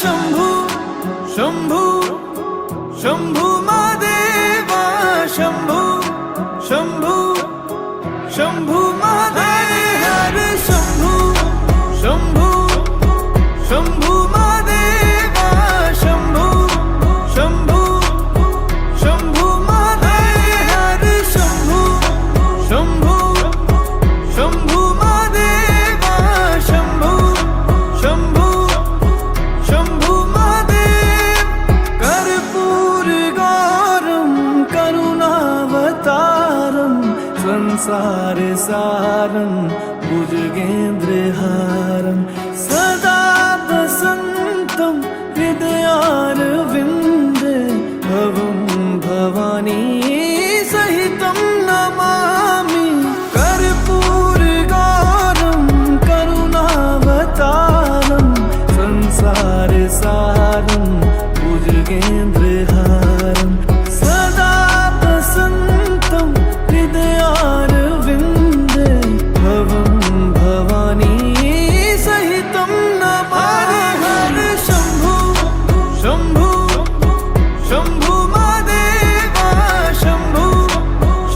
शंभू शंभू शंभू महादेवा शंभू शंभू शंभू महादेव शंभू शंभू शंभू महादेवा शंभू शंभू शंभू महादेव शंभू शंभू शंभू महादेवा शंभू शंभू शंभू महादेव कर्पूर गौरम करुणावतारम संसार सारं भुजगेन्द्रहारं सदा वसन्तं हृदयारविन्दे भवं भवानी सहितं नमामि कर्पूरगौरं करुणावतारं संसारसारं भुजगेन्द्रहारं सदा वसन्तं हृदयारविन्दे भवं भवानी सहितं नमामि शंभू शंभू शंभू महादेवा शंभू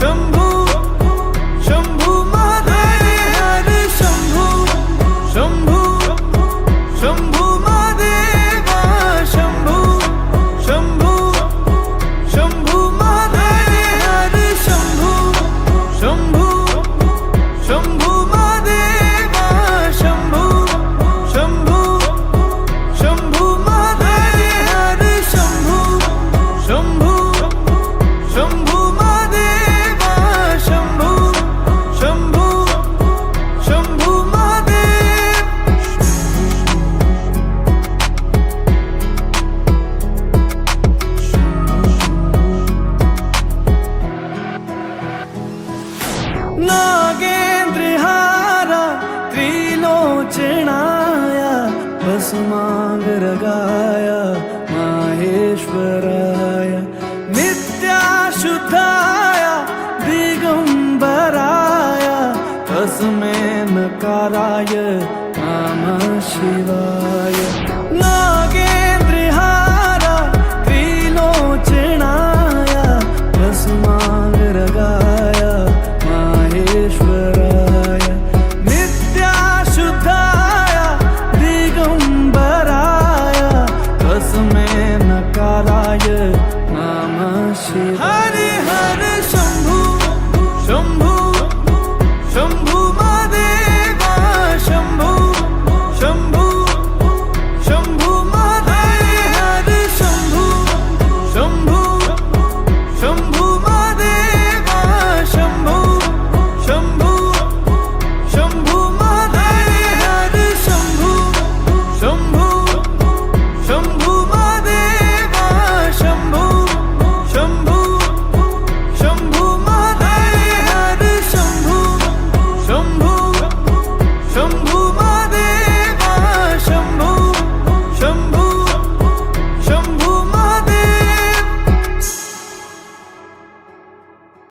शंभू शंभू महादेव शंभू शंभू शंभू महादेवा शंभू शंभू शंभू महादेव शंभू शंभू शंभू महादेवा शंभू शंभू शंभू महादेव शंभू शंभू शंभू महादेवा शंभू शंभू शंभू महादेव नागेन्द्रहारा त्रिलोचनाय भस्मांगरगाय माहेश्वराय नित्याशुद्धाय दिगंबराय तस्मै नकाराय नमः शिवाय नागे